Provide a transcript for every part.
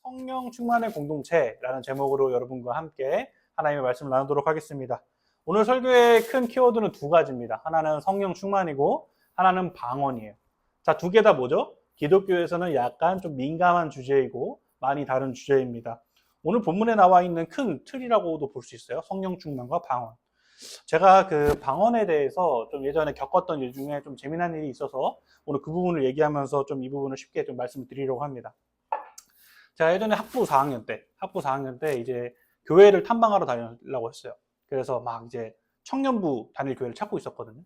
성령 충만의 공동체라는 제목으로 여러분과 함께 하나님의 말씀을 나누도록 하겠습니다. 오늘 설교의 큰 키워드는 두 가지입니다. 하나는 성령 충만이고 하나는 방언이에요. 자, 두 개 다 뭐죠? 기독교에서는 약간 좀 민감한 주제이고 많이 다른 주제입니다. 오늘 본문에 나와 있는 큰 틀이라고도 볼 수 있어요. 성령 충만과 방언. 제가 그 방언에 대해서 좀 예전에 겪었던 일 중에 좀 재미난 일이 있어서 오늘 그 부분을 얘기하면서 좀 이 부분을 쉽게 좀 말씀을 드리려고 합니다. 제가 예전에 학부 4학년 때 이제 교회를 탐방하러 다니려고 했어요. 그래서 막 이제 청년부 다닐 교회를 찾고 있었거든요.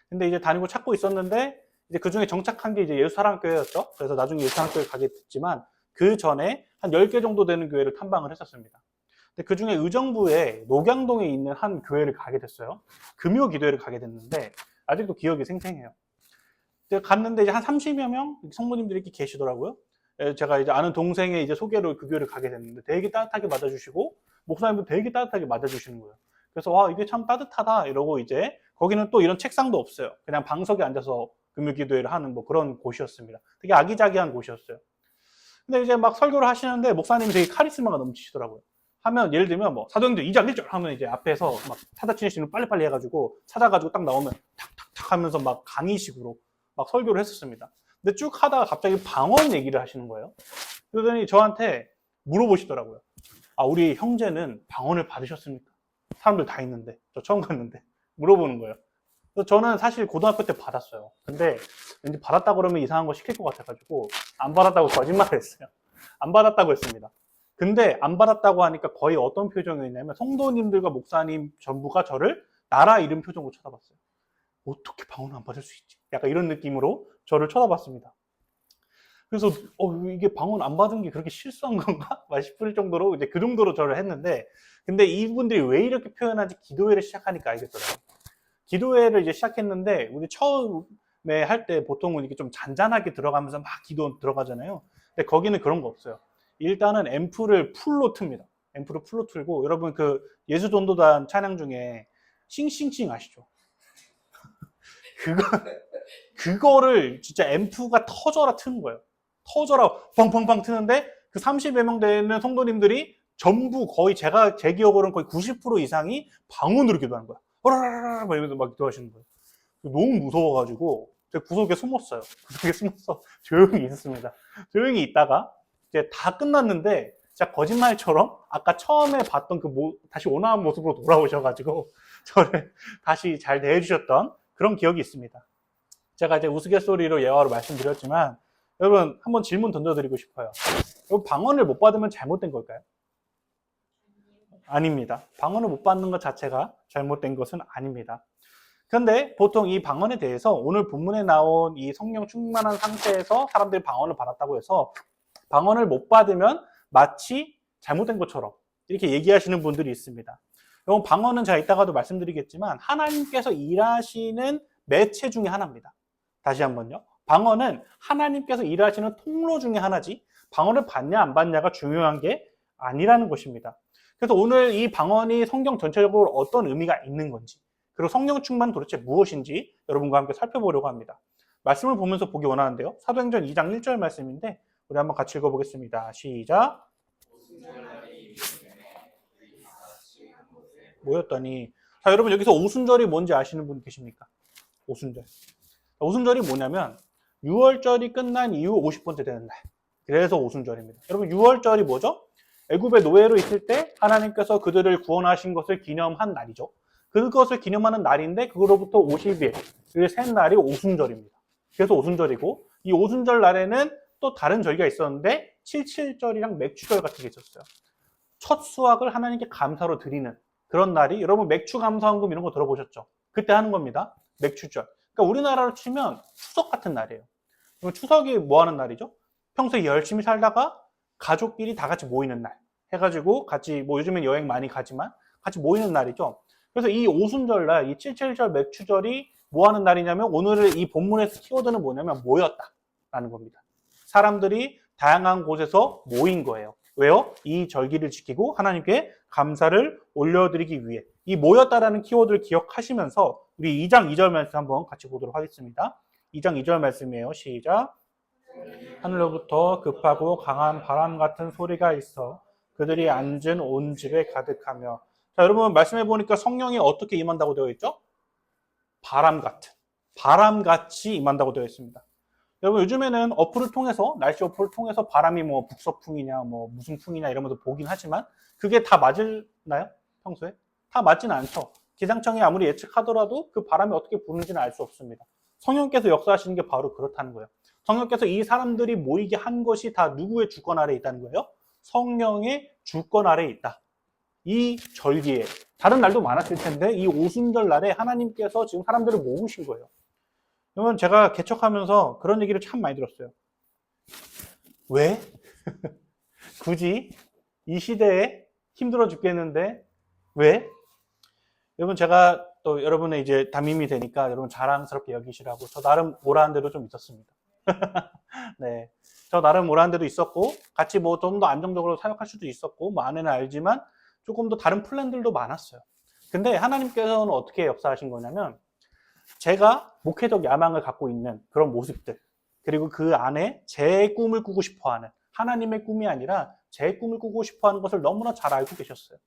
근데 이제 다니고 찾고 있었는데 이제 그 중에 정착한 게 이제 예수사랑교회였죠. 그래서 나중에 예수사랑교회 가게 됐지만 그 전에 한 10개 정도 되는 교회를 탐방을 했었습니다. 근데 그 중에 의정부에 녹양동에 있는 한 교회를 가게 됐어요. 금요기도회를 가게 됐는데 아직도 기억이 생생해요. 갔는데 이제 한 30여 명 성도님들이 이렇게 계시더라고요. 제가 이제 아는 동생의 이제 소개로 그 교회를 가게 됐는데 되게 따뜻하게 맞아주시고 목사님도 되게 따뜻하게 맞아주시는 거예요. 그래서 와, 이게 참 따뜻하다 이러고 이제 거기는 또 이런 책상도 없어요. 그냥 방석에 앉아서 금요기도회를 하는 뭐 그런 곳이었습니다. 되게 아기자기한 곳이었어요. 근데 이제 막 설교를 하시는데 목사님이 되게 카리스마가 넘치시더라고요. 하면 예를 들면 뭐 사도행전 2장 1절 하면 이제 앞에서 막 타다치는 빨리빨리 해가지고 찾아가지고 딱 나오면 탁탁탁 하면서 막 강의식으로 막 설교를 했었습니다. 근데 쭉 하다가 갑자기 방언 얘기를 하시는 거예요. 그러더니 저한테 물어보시더라고요. 아, 우리 형제는 방언을 받으셨습니까? 사람들 다 있는데, 저 처음 갔는데 물어보는 거예요. 그래서 저는 사실 고등학교 때 받았어요. 근데 왠지 받았다 그러면 이상한 거 시킬 것 같아가지고 안 받았다고 거짓말을 했어요. 안 받았다고 했습니다. 근데 안 받았다고 하니까 거의 어떤 표정이었냐면 성도님들과 목사님 전부가 저를 나라 이름 표정으로 쳐다봤어요. 어떻게 방언을 안 받을 수 있지? 약간 이런 느낌으로 저를 쳐다봤습니다. 그래서 이게 방언 안 받은 게 그렇게 실수한 건가? 싶을 정도로 이제 그 정도로 저를 했는데, 근데 이분들이 왜 이렇게 표현하지 기도회를 시작하니까 알겠더라고요. 기도회를 이제 시작했는데 우리 처음에 할 때 보통은 이렇게 좀 잔잔하게 들어가면서 막 기도 들어가잖아요. 근데 거기는 그런 거 없어요. 일단은 앰프를 풀로 틉니다. 앰프를 풀로 틀고, 여러분 그 예수전도단 찬양 중에 싱싱싱 아시죠? 그거를 진짜 앰프가 터져라 트는 거예요. 터져라 펑펑펑 트는데 그 30여 명 되는 성도님들이 전부 거의 제 기억으로는 거의 90% 이상이 방언으로 기도하는 거야. 어라라라 막 이러면서 막 기도하시는 거예요. 너무 무서워가지고 제가 구석에 숨었어요. 구석에 숨어서 조용히 있었습니다. 조용히 있다가 이제 다 끝났는데 진짜 거짓말처럼 아까 처음에 봤던 다시 온화한 모습으로 돌아오셔가지고 저를 다시 잘 대해주셨던 그런 기억이 있습니다. 제가 이제 우스갯소리로 예화로 말씀드렸지만 여러분 한번 질문 던져드리고 싶어요. 여러분 방언을 못 받으면 잘못된 걸까요? 아닙니다. 방언을 못 받는 것 자체가 잘못된 것은 아닙니다. 그런데 보통 이 방언에 대해서 오늘 본문에 나온 이 성령 충만한 상태에서 사람들이 방언을 받았다고 해서 방언을 못 받으면 마치 잘못된 것처럼 이렇게 얘기하시는 분들이 있습니다. 여러분 방언은 제가 이따가도 말씀드리겠지만 하나님께서 일하시는 매체 중에 하나입니다. 다시 한번요. 방언은 하나님께서 일하시는 통로 중에 하나지 방언을 받냐 안 받냐가 중요한 게 아니라는 것입니다. 그래서 오늘 이 방언이 성경 전체적으로 어떤 의미가 있는 건지, 그리고 성령 충만은 도대체 무엇인지 여러분과 함께 살펴보려고 합니다. 말씀을 보면서 보기 원하는데요. 사도행전 2장 1절 말씀인데 우리 한번 같이 읽어보겠습니다. 시작. 모였더니, 자, 여러분 여기서 오순절이 뭔지 아시는 분 계십니까? 오순절. 오순절이 뭐냐면 6월절이 끝난 이후 50번째 되는 날. 그래서 오순절입니다. 여러분 6월절이 뭐죠? 애굽의 노예로 있을 때 하나님께서 그들을 구원하신 것을 기념한 날이죠. 그것을 기념하는 날인데 그거로부터 50일, 셋 날이 오순절입니다. 그래서 오순절이고, 이 오순절 날에는 또 다른 절기가 있었는데 77절이랑 맥추절 같은 게 있었어요. 첫 수확을 하나님께 감사로 드리는 그런 날이, 여러분 맥추 감사헌금 이런 거 들어보셨죠? 그때 하는 겁니다. 맥추절. 그러니까 우리나라로 치면 추석 같은 날이에요. 그럼 추석이 뭐 하는 날이죠? 평소에 열심히 살다가 가족끼리 다 같이 모이는 날 해가지고 같이, 뭐 요즘엔 여행 많이 가지만 같이 모이는 날이죠. 그래서 이 오순절날, 이 77절 맥추절이 뭐 하는 날이냐면, 오늘 이 본문에서 키워드는 뭐냐면 모였다라는 겁니다. 사람들이 다양한 곳에서 모인 거예요. 왜요? 이 절기를 지키고 하나님께 감사를 올려드리기 위해. 이 모였다라는 키워드를 기억하시면서 우리 2장 2절 말씀 한번 같이 보도록 하겠습니다. 2장 2절 말씀이에요. 시작. 하늘로부터 급하고 강한 바람 같은 소리가 있어 그들이 앉은 온 집에 가득하며. 자, 여러분 말씀해 보니까 성령이 어떻게 임한다고 되어 있죠? 바람 같은, 바람같이 임한다고 되어 있습니다. 여러분 요즘에는 어플을 통해서, 날씨 어플을 통해서 바람이 뭐 북서풍이냐 뭐 무슨 풍이냐 이러면서 보긴 하지만 그게 다 맞나요? 평소에? 다 맞지는 않죠. 기상청이 아무리 예측하더라도 그 바람이 어떻게 부는지는 알 수 없습니다. 성령께서 역사하시는 게 바로 그렇다는 거예요. 성령께서 이 사람들이 모이게 한 것이 다 누구의 주권 아래에 있다는 거예요? 성령의 주권 아래에 있다. 이 절기에, 다른 날도 많았을 텐데 이 오순절 날에 하나님께서 지금 사람들을 모으신 거예요. 그러면 제가 개척하면서 그런 얘기를 참 많이 들었어요. 왜? 굳이 이 시대에 힘들어 죽겠는데 왜? 여러분 제가 또 여러분의 이제 담임이 되니까 여러분 자랑스럽게 여기시라고 저 나름 오라한 데도 좀 있었습니다. 네, 저 나름 오라한 데도 있었고 같이 뭐 좀 더 안정적으로 사역할 수도 있었고 뭐 안에는 알지만 조금 더 다른 플랜들도 많았어요. 근데 하나님께서는 어떻게 역사하신 거냐면 제가 목회적 야망을 갖고 있는 그런 모습들, 그리고 그 안에 제 꿈을 꾸고 싶어하는, 하나님의 꿈이 아니라 제 꿈을 꾸고 싶어하는 것을 너무나 잘 알고 계셨어요.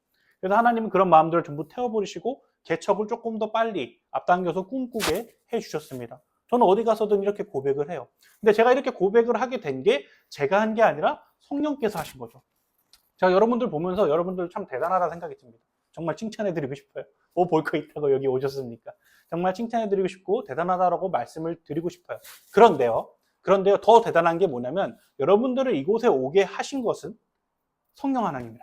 그래서 하나님은 그런 마음들을 전부 태워버리시고 개척을 조금 더 빨리 앞당겨서 꿈꾸게 해주셨습니다. 저는 어디 가서든 이렇게 고백을 해요. 근데 제가 이렇게 고백을 하게 된 게 제가 한 게 아니라 성령께서 하신 거죠. 제가 여러분들 보면서 여러분들 참 대단하다 생각이 듭니다. 정말 칭찬해드리고 싶어요. 뭐 볼 거 있다고 여기 오셨습니까? 정말 칭찬해드리고 싶고 대단하다라고 말씀을 드리고 싶어요. 그런데요, 더 대단한 게 뭐냐면 여러분들을 이곳에 오게 하신 것은 성령 하나님이라는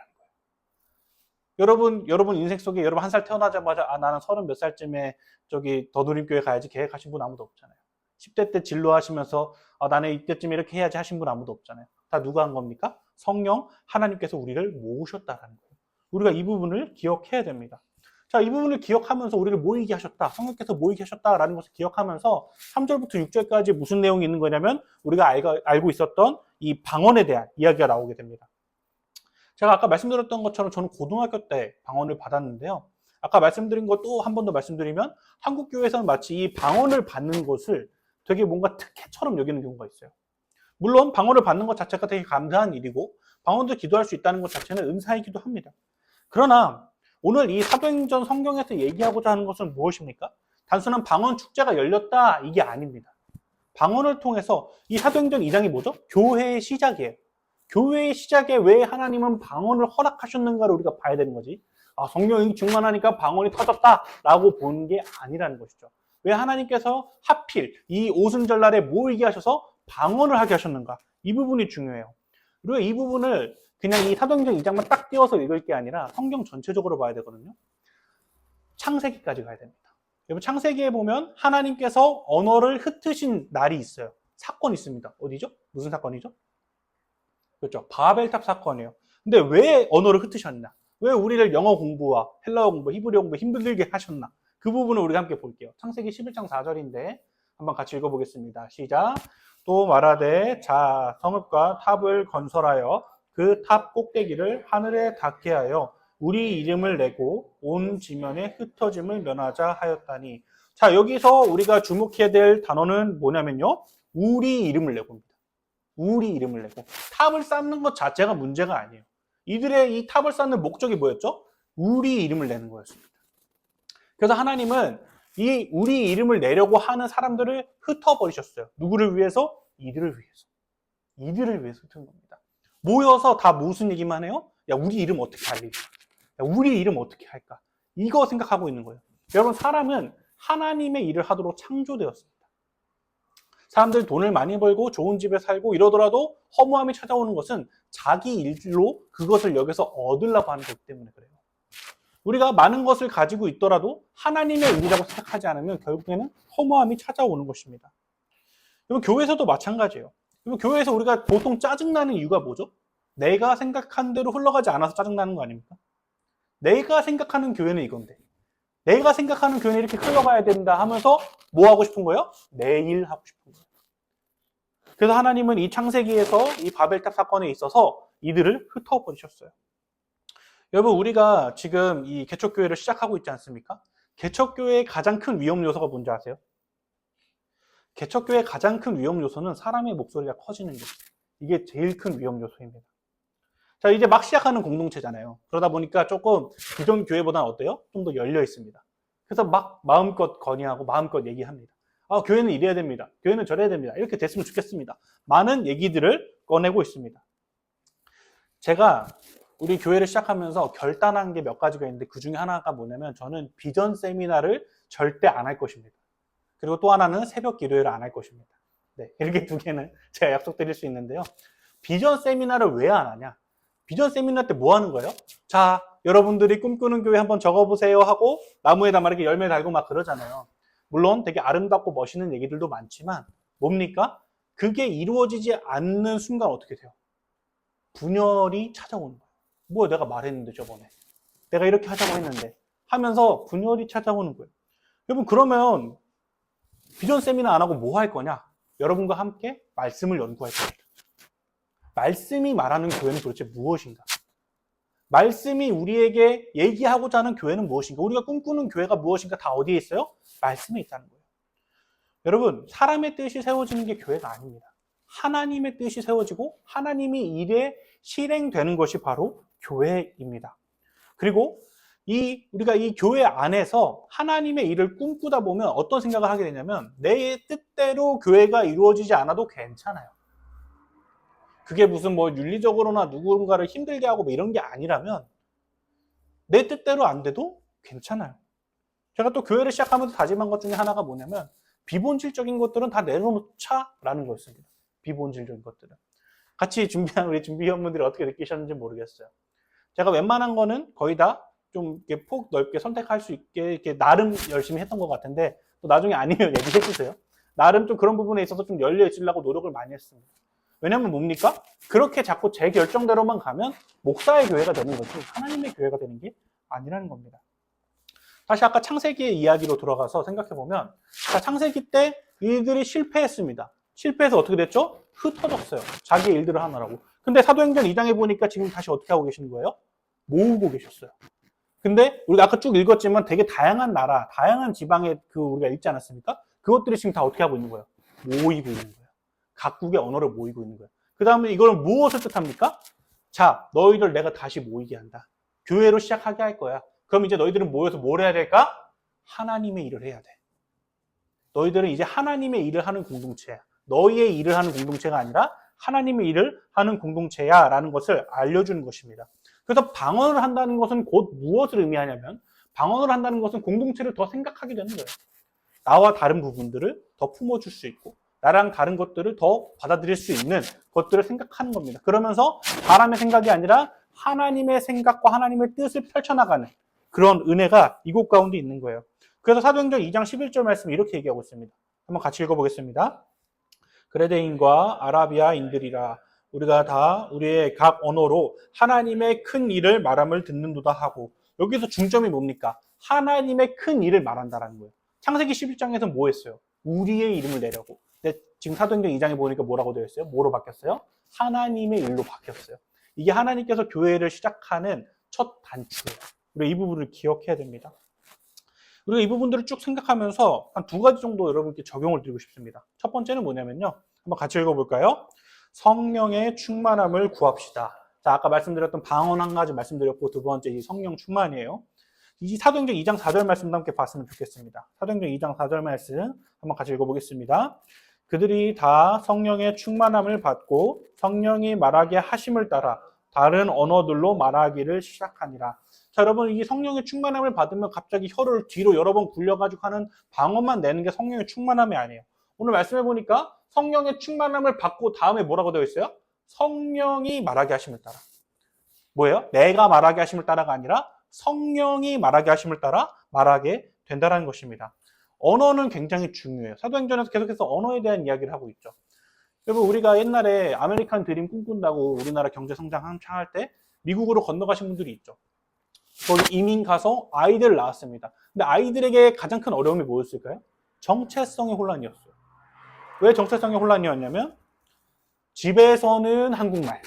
거예요. 여러분 인생 속에 여러분 한 살 태어나자마자 나는 30 몇 살쯤에 저기 더누림교회 가야지 계획하신 분 아무도 없잖아요. 10대 때 진로하시면서 나는 이때쯤 이렇게 해야지 하신 분 아무도 없잖아요. 다 누가 한 겁니까? 성령 하나님께서 우리를 모으셨다라는 거예요. 우리가 이 부분을 기억해야 됩니다. 자, 이 부분을 기억하면서 우리를 모이게 하셨다. 성령께서 모이게 하셨다라는 것을 기억하면서 3절부터 6절까지 무슨 내용이 있는 거냐면 우리가 알고 있었던 이 방언에 대한 이야기가 나오게 됩니다. 제가 아까 말씀드렸던 것처럼 저는 고등학교 때 방언을 받았는데요. 아까 말씀드린 거 또 한 번 더 말씀드리면 한국 교회에서는 마치 이 방언을 받는 것을 되게 뭔가 특혜처럼 여기는 경우가 있어요. 물론 방언을 받는 것 자체가 되게 감사한 일이고 방언도 기도할 수 있다는 것 자체는 은사이기도 합니다. 그러나 오늘 이 사도행전 성경에서 얘기하고자 하는 것은 무엇입니까? 단순한 방언 축제가 열렸다 이게 아닙니다. 방언을 통해서 이 사도행전 2장이 뭐죠? 교회의 시작이에요. 교회의 시작에 왜 하나님은 방언을 허락하셨는가를 우리가 봐야 되는 거지. 성령이 충만하니까 방언이 터졌다라고 보는 게 아니라는 것이죠. 왜 하나님께서 하필 이 오순절날에 모이게 하셔서 방언을 하게 하셨는가? 이 부분이 중요해요. 그리고 이 부분을 그냥 이 사도행전 2장만 딱 띄워서 읽을 게 아니라 성경 전체적으로 봐야 되거든요. 창세기까지 가야 됩니다. 여러분 창세기에 보면 하나님께서 언어를 흩으신 날이 있어요. 사건이 있습니다. 어디죠? 무슨 사건이죠? 그렇죠. 바벨탑 사건이에요. 근데 왜 언어를 흩으셨나? 왜 우리를 영어 공부와 헬라어 공부, 히브리어 공부 힘들게 하셨나? 그 부분을 우리가 함께 볼게요. 창세기 11장 4절인데 한번 같이 읽어보겠습니다. 시작. 또 말하되 자 성읍과 탑을 건설하여 그 탑 꼭대기를 하늘에 닿게 하여 우리 이름을 내고 온 지면에 흩어짐을 면하자 하였다니. 자, 여기서 우리가 주목해야 될 단어는 뭐냐면요. 우리 이름을 내고입니다. 우리 이름을 내고. 탑을 쌓는 것 자체가 문제가 아니에요. 이들의 이 탑을 쌓는 목적이 뭐였죠? 우리 이름을 내는 거였습니다. 그래서 하나님은 이 우리 이름을 내려고 하는 사람들을 흩어버리셨어요. 누구를 위해서? 이들을 위해서. 이들을 위해서 흩은 겁니다. 모여서 다 무슨 얘기만 해요? 야, 우리 이름 어떻게 알릴까? 야, 우리 이름 어떻게 할까? 이거 생각하고 있는 거예요. 여러분, 사람은 하나님의 일을 하도록 창조되었습니다. 사람들이 돈을 많이 벌고 좋은 집에 살고 이러더라도 허무함이 찾아오는 것은 자기 일로 그것을 여기서 얻으려고 하는 거기 때문에 그래요. 우리가 많은 것을 가지고 있더라도 하나님의 일이라고 생각하지 않으면 결국에는 허무함이 찾아오는 것입니다. 그리고 교회에서도 마찬가지예요. 그리고 교회에서 우리가 보통 짜증나는 이유가 뭐죠? 내가 생각한 대로 흘러가지 않아서 짜증나는 거 아닙니까? 내가 생각하는 교회는 이건데 내가 생각하는 교회는 이렇게 흘러가야 된다 하면서 뭐 하고 싶은 거예요? 내 일 하고 싶은 거예요. 그래서 하나님은 이 창세기에서 이 바벨탑 사건에 있어서 이들을 흩어버리셨어요. 여러분, 우리가 지금 이 개척교회를 시작하고 있지 않습니까? 개척교회의 가장 큰 위험 요소가 뭔지 아세요? 개척교회의 가장 큰 위험 요소는 사람의 목소리가 커지는 게 이게 제일 큰 위험 요소입니다. 자, 이제 막 시작하는 공동체잖아요. 그러다 보니까 조금 기존 교회보다는 어때요? 좀 더 열려 있습니다. 그래서 막 마음껏 건의하고 마음껏 얘기합니다. 아, 교회는 이래야 됩니다. 교회는 저래야 됩니다. 이렇게 됐으면 좋겠습니다. 많은 얘기들을 꺼내고 있습니다. 제가 우리 교회를 시작하면서 결단한 게 몇 가지가 있는데 그 중에 하나가 뭐냐면 저는 비전 세미나를 절대 안 할 것입니다. 그리고 또 하나는 새벽 기도회를 안 할 것입니다. 네, 이렇게 두 개는 제가 약속드릴 수 있는데요. 비전 세미나를 왜 안 하냐? 비전 세미나 때 뭐 하는 거예요? 자, 여러분들이 꿈꾸는 교회 한번 적어보세요 하고 나무에다 막 이렇게 열매 달고 막 그러잖아요. 물론 되게 아름답고 멋있는 얘기들도 많지만 뭡니까? 그게 이루어지지 않는 순간 어떻게 돼요? 분열이 찾아오는 거예요. 뭐야, 내가 말했는데 저번에. 내가 이렇게 하자고 했는데 하면서 분열이 찾아오는 거예요. 여러분, 그러면 비전 세미나 안 하고 뭐 할 거냐? 여러분과 함께 말씀을 연구할 겁니다. 말씀이 말하는 교회는 도대체 무엇인가? 말씀이 우리에게 얘기하고자 하는 교회는 무엇인가? 우리가 꿈꾸는 교회가 무엇인가? 다 어디에 있어요? 말씀에 있다는 거예요. 여러분, 사람의 뜻이 세워지는 게 교회가 아닙니다. 하나님의 뜻이 세워지고 하나님의 일에 실행되는 것이 바로 교회입니다. 그리고 우리가 이 교회 안에서 하나님의 일을 꿈꾸다 보면 어떤 생각을 하게 되냐면 내 뜻대로 교회가 이루어지지 않아도 괜찮아요. 그게 무슨 뭐 윤리적으로나 누군가를 힘들게 하고 뭐 이런 게 아니라면 내 뜻대로 안 돼도 괜찮아요. 제가 또 교회를 시작하면서 다짐한 것 중에 하나가 뭐냐면 비본질적인 것들은 다 내려놓자라는 거였습니다. 비본질적인 것들은. 같이 준비한 우리 준비위원분들이 어떻게 느끼셨는지 모르겠어요. 제가 웬만한 거는 거의 다 좀 이렇게 폭 넓게 선택할 수 있게 이렇게 나름 열심히 했던 것 같은데 또 나중에 아니면 얘기해 주세요. 나름 좀 그런 부분에 있어서 좀 열려 있으려고 노력을 많이 했습니다. 왜냐면 뭡니까? 그렇게 자꾸 제 결정대로만 가면 목사의 교회가 되는 거지 하나님의 교회가 되는 게 아니라는 겁니다. 다시 아까 창세기의 이야기로 돌아가서 생각해보면 창세기 때 일들이 실패했습니다. 실패해서 어떻게 됐죠? 흩어졌어요. 자기 일들을 하느라고. 근데 사도행전 2장에 보니까 지금 다시 어떻게 하고 계시는 거예요? 모으고 계셨어요. 근데 우리가 아까 쭉 읽었지만 되게 다양한 나라, 다양한 지방에 우리가 읽지 않았습니까? 그것들이 지금 다 어떻게 하고 있는 거예요? 모이고 있는 거예요. 각국의 언어를 모이고 있는 거예요. 그 다음에 이걸 무엇을 뜻합니까? 자, 너희들 내가 다시 모이게 한다. 교회로 시작하게 할 거야. 그럼 이제 너희들은 모여서 뭘 해야 될까? 하나님의 일을 해야 돼. 너희들은 이제 하나님의 일을 하는 공동체야. 너희의 일을 하는 공동체가 아니라 하나님의 일을 하는 공동체야 라는 것을 알려주는 것입니다. 그래서 방언을 한다는 것은 곧 무엇을 의미하냐면 방언을 한다는 것은 공동체를 더 생각하게 되는 거예요. 나와 다른 부분들을 더 품어줄 수 있고 나랑 다른 것들을 더 받아들일 수 있는 것들을 생각하는 겁니다. 그러면서 사람의 생각이 아니라 하나님의 생각과 하나님의 뜻을 펼쳐나가는 그런 은혜가 이곳 가운데 있는 거예요. 그래서 사도행전 2장 11절 말씀 이렇게 얘기하고 있습니다. 한번 같이 읽어보겠습니다. 그레데인과 아라비아인들이라 우리가 다 우리의 각 언어로 하나님의 큰 일을 말함을 듣는도다 하고 여기서 중점이 뭡니까? 하나님의 큰 일을 말한다라는 거예요. 창세기 11장에서 뭐 했어요? 우리의 이름을 내려고. 근데 지금 사도행전 2장에 보니까 뭐라고 되어 있어요? 뭐로 바뀌었어요? 하나님의 일로 바뀌었어요. 이게 하나님께서 교회를 시작하는 첫 단추예요. 우리 이 부분을 기억해야 됩니다. 우리가 이 부분들을 쭉 생각하면서 한 두 가지 정도 여러분께 적용을 드리고 싶습니다. 첫 번째는 뭐냐면요. 한번 같이 읽어볼까요? 성령의 충만함을 구합시다. 자, 아까 말씀드렸던 방언 한 가지 말씀드렸고 두 번째 이 성령 충만이에요. 이 사도행전 2장 4절 말씀도 함께 봤으면 좋겠습니다. 사도행전 2장 4절 말씀 한번 같이 읽어보겠습니다. 그들이 다 성령의 충만함을 받고 성령이 말하게 하심을 따라 다른 언어들로 말하기를 시작하니라. 자, 여러분, 이 성령의 충만함을 받으면 갑자기 혀를 뒤로 여러 번 굴려가지고 하는 방언만 내는 게 성령의 충만함이 아니에요. 오늘 말씀해 보니까 성령의 충만함을 받고 다음에 뭐라고 되어 있어요? 성령이 말하게 하심을 따라. 뭐예요? 내가 말하게 하심을 따라가 아니라 성령이 말하게 하심을 따라 말하게 된다는 것입니다. 언어는 굉장히 중요해요. 사도행전에서 계속해서 언어에 대한 이야기를 하고 있죠. 여러분, 우리가 옛날에 아메리칸 드림 꿈꾼다고 우리나라 경제 성장 한창 할 때 미국으로 건너가신 분들이 있죠. 거기 이민 가서 아이들 낳았습니다. 근데 아이들에게 가장 큰 어려움이 뭐였을까요? 정체성의 혼란이었어요. 왜 정체성의 혼란이었냐면 집에서는 한국말,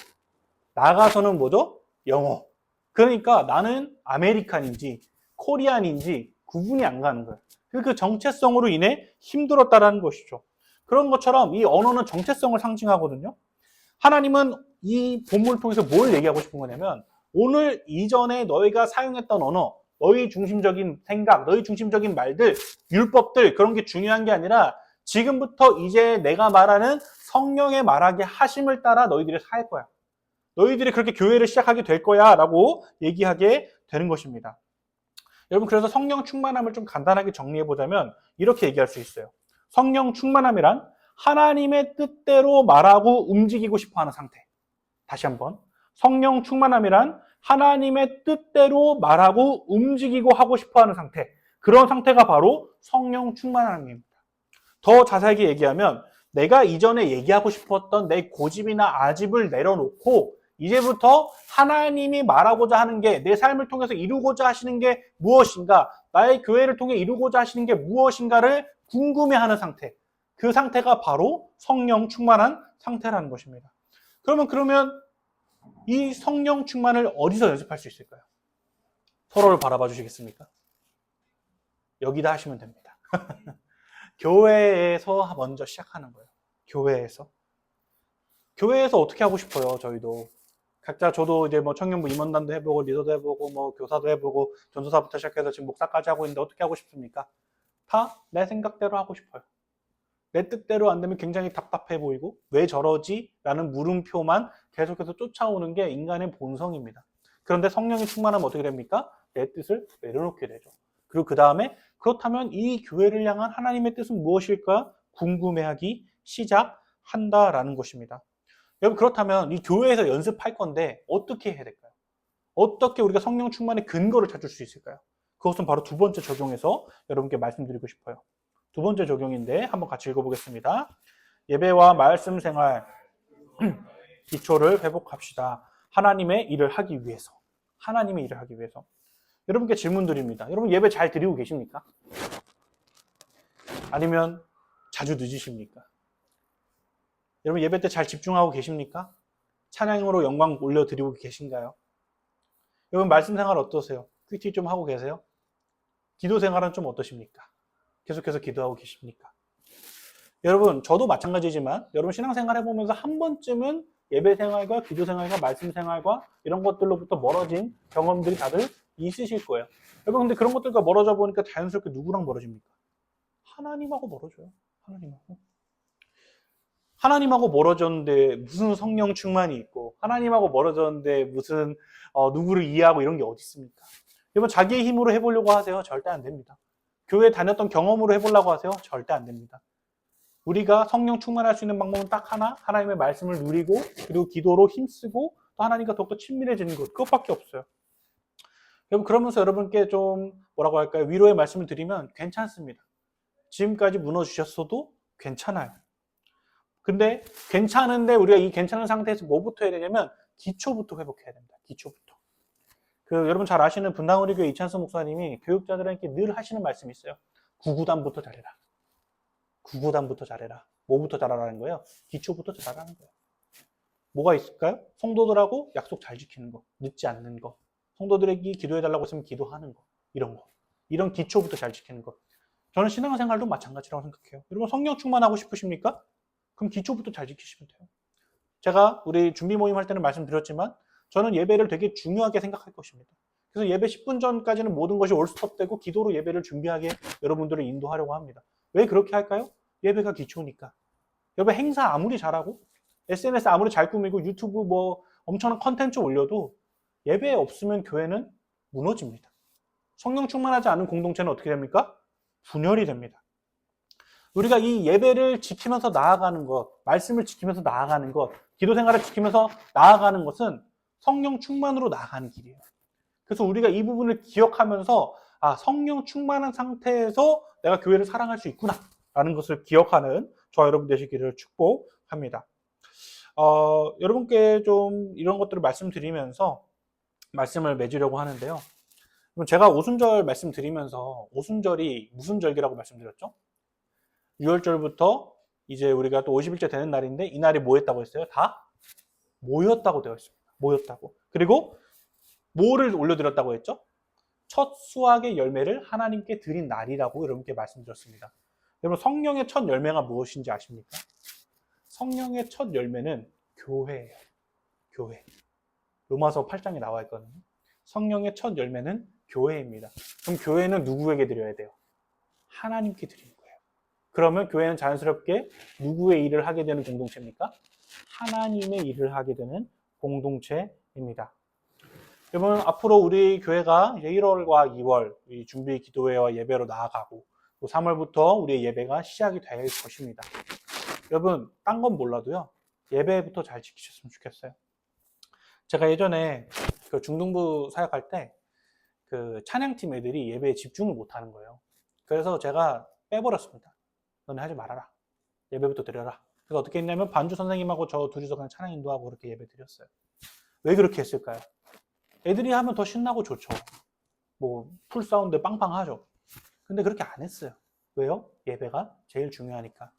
나가서는 뭐죠? 영어. 그러니까 나는 아메리칸인지 코리안인지 구분이 안 가는 거예요. 그 정체성으로 인해 힘들었다라는 것이죠. 그런 것처럼 이 언어는 정체성을 상징하거든요. 하나님은 이 본문을 통해서 뭘 얘기하고 싶은 거냐면 오늘 이전에 너희가 사용했던 언어, 너희 중심적인 생각, 너희 중심적인 말들, 율법들 그런 게 중요한 게 아니라 지금부터 이제 내가 말하는 성령의 말하게 하심을 따라 너희들이 살 거야. 너희들이 그렇게 교회를 시작하게 될 거야 라고 얘기하게 되는 것입니다. 여러분 그래서 성령 충만함을 좀 간단하게 정리해 보자면 이렇게 얘기할 수 있어요. 성령 충만함이란 하나님의 뜻대로 말하고 움직이고 싶어하는 상태. 다시 한번 성령 충만함이란 하나님의 뜻대로 말하고 움직이고 하고 싶어하는 상태. 그런 상태가 바로 성령 충만함입니다. 더 자세하게 얘기하면 내가 이전에 얘기하고 싶었던 내 고집이나 아집을 내려놓고 이제부터 하나님이 말하고자 하는 게 내 삶을 통해서 이루고자 하시는 게 무엇인가, 나의 교회를 통해 이루고자 하시는 게 무엇인가를 궁금해하는 상태. 그 상태가 바로 성령 충만한 상태라는 것입니다. 그러면 이 성령 충만을 어디서 연습할 수 있을까요? 서로를 바라봐 주시겠습니까? 여기다 하시면 됩니다. 교회에서 먼저 시작하는 거예요. 교회에서 어떻게 하고 싶어요, 저희도. 각자 저도 이제 뭐 청년부 임원단도 해보고 리더도 해보고 뭐 교사도 해보고 전도사부터 시작해서 지금 목사까지 하고 있는데 어떻게 하고 싶습니까? 다 내 생각대로 하고 싶어요. 내 뜻대로 안 되면 굉장히 답답해 보이고 왜 저러지? 라는 물음표만 계속해서 쫓아오는 게 인간의 본성입니다. 그런데 성령이 충만하면 어떻게 됩니까? 내 뜻을 내려놓게 되죠. 그리고 그 다음에 그렇다면 이 교회를 향한 하나님의 뜻은 무엇일까? 궁금해하기 시작한다라는 것입니다. 여러분 그렇다면 이 교회에서 연습할 건데 어떻게 해야 될까요? 어떻게 우리가 성령 충만의 근거를 찾을 수 있을까요? 그것은 바로 두 번째 적용에서 여러분께 말씀드리고 싶어요. 두 번째 적용인데 한번 같이 읽어보겠습니다. 예배와 말씀 생활 기초를 회복합시다. 하나님의 일을 하기 위해서. 여러분께 질문 드립니다. 여러분 예배 잘 드리고 계십니까? 아니면 자주 늦으십니까? 여러분 예배 때 잘 집중하고 계십니까? 찬양으로 영광 올려드리고 계신가요? 여러분 말씀 생활 어떠세요? 큐티 좀 하고 계세요? 기도 생활은 좀 어떠십니까? 계속해서 기도하고 계십니까? 여러분 저도 마찬가지지만 여러분 신앙생활 해보면서 한 번쯤은 예배 생활과 기도 생활과 말씀 생활과 이런 것들로부터 멀어진 경험들이 다들 있으실 거예요. 여러분 근데 그런 것들과 멀어져 보니까 자연스럽게 누구랑 멀어집니까? 하나님하고 멀어져요. 하나님하고 멀어졌는데 무슨 성령 충만이 있고 하나님하고 멀어졌는데 무슨 누구를 이해하고 이런 게 어디 있습니까? 여러분 자기의 힘으로 해보려고 하세요? 절대 안 됩니다. 교회 다녔던 경험으로 해보려고 하세요? 절대 안 됩니다. 우리가 성령 충만할 수 있는 방법은 딱 하나, 하나님의 말씀을 누리고 그리고 기도로 힘쓰고 또 하나님과 더욱더 친밀해지는 것, 그것밖에 없어요. 여러분 그러면서 여러분께 좀 뭐라고 할까요? 위로의 말씀을 드리면 괜찮습니다. 지금까지 무너지셨어도 괜찮아요. 근데 괜찮은데 우리가 이 괜찮은 상태에서 뭐부터 해야 되냐면 기초부터 회복해야 됩니다. 기초부터. 여러분 잘 아시는 분당우리 교회 이찬수 목사님이 교육자들에게 늘 하시는 말씀이 있어요. 구구단부터 잘해라. 구구단부터 잘해라. 뭐부터 잘하라는 거예요? 기초부터 잘하라는 거예요. 뭐가 있을까요? 성도들하고 약속 잘 지키는 거, 늦지 않는 거, 성도들에게 기도해달라고 했으면 기도하는 거, 이런 거. 이런 기초부터 잘 지키는 거. 저는 신앙생활도 마찬가지라고 생각해요. 여러분 성령 충만하고 싶으십니까? 그럼 기초부터 잘 지키시면 돼요. 제가 우리 준비 모임 할 때는 말씀드렸지만 저는 예배를 되게 중요하게 생각할 것입니다. 그래서 예배 10분 전까지는 모든 것이 올스톱되고 기도로 예배를 준비하게 여러분들을 인도하려고 합니다. 왜 그렇게 할까요? 예배가 기초니까. 예배 행사 아무리 잘하고 SNS 아무리 잘 꾸미고 유튜브 뭐 엄청난 컨텐츠 올려도 예배 없으면 교회는 무너집니다. 성령 충만하지 않은 공동체는 어떻게 됩니까? 분열이 됩니다. 우리가 이 예배를 지키면서 나아가는 것, 말씀을 지키면서 나아가는 것, 기도 생활을 지키면서 나아가는 것은 성령 충만으로 나아가는 길이에요. 그래서 우리가 이 부분을 기억하면서 성령 충만한 상태에서 내가 교회를 사랑할 수 있구나 라는 것을 기억하는 저와 여러분 되시기를 축복합니다. 여러분께 좀 이런 것들을 말씀드리면서 말씀을 맺으려고 하는데요. 제가 오순절 말씀드리면서 오순절이 무슨 절기라고 말씀드렸죠? 6월절부터 이제 우리가 또 50일째 되는 날인데 이 날이 뭐 했다고 했어요? 다 모였다고 되어 있습니다. 모였다고. 그리고 뭐를 올려드렸다고 했죠? 첫 수확의 열매를 하나님께 드린 날이라고 여러분께 말씀드렸습니다. 여러분 성령의 첫 열매가 무엇인지 아십니까? 성령의 첫 열매는 교회예요. 교회. 로마서 8장에 나와 있거든요. 성령의 첫 열매는 교회입니다. 그럼 교회는 누구에게 드려야 돼요? 하나님께 드리는 거예요. 그러면 교회는 자연스럽게 누구의 일을 하게 되는 공동체입니까? 하나님의 일을 하게 되는 공동체입니다. 여러분 앞으로 우리 교회가 1월과 2월 준비 기도회와 예배로 나아가고 또 3월부터 우리의 예배가 시작이 될 것입니다. 여러분 딴 건 몰라도요. 예배부터 잘 지키셨으면 좋겠어요. 제가 예전에 그 중등부 사역할 때 그 찬양팀 애들이 예배에 집중을 못하는 거예요. 그래서 제가 빼버렸습니다. 너네 하지 말아라. 예배부터 드려라. 그래서 어떻게 했냐면 반주 선생님하고 저 둘이서 그냥 찬양 인도하고 그렇게 예배 드렸어요. 왜 그렇게 했을까요? 애들이 하면 더 신나고 좋죠. 뭐 풀사운드 빵빵하죠. 근데 그렇게 안 했어요. 왜요? 예배가 제일 중요하니까.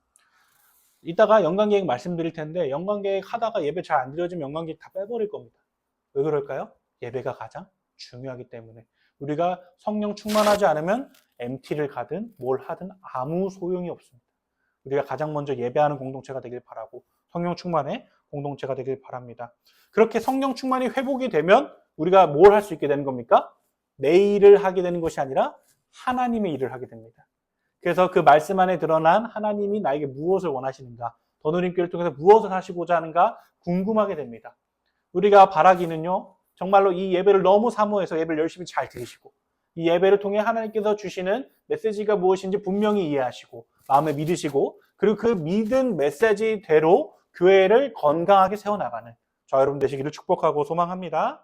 이따가 연관계획 말씀드릴 텐데 연관계획 하다가 예배 잘 안 드려지면 연관계획 다 빼버릴 겁니다. 왜 그럴까요? 예배가 가장 중요하기 때문에. 우리가 성령 충만하지 않으면 MT를 가든 뭘 하든 아무 소용이 없습니다. 우리가 가장 먼저 예배하는 공동체가 되길 바라고 성령 충만의 공동체가 되길 바랍니다. 그렇게 성령 충만이 회복이 되면 우리가 뭘 할 수 있게 되는 겁니까? 내 일을 하게 되는 것이 아니라 하나님의 일을 하게 됩니다. 그래서 그 말씀 안에 드러난 하나님이 나에게 무엇을 원하시는가, 더누림교회를 통해서 무엇을 하시고자 하는가 궁금하게 됩니다. 우리가 바라기는요, 정말로 이 예배를 너무 사모해서 예배를 열심히 잘 드리시고 이 예배를 통해 하나님께서 주시는 메시지가 무엇인지 분명히 이해하시고 마음에 믿으시고 그리고 그 믿은 메시지대로 교회를 건강하게 세워나가는 저 여러분 되시기를 축복하고 소망합니다.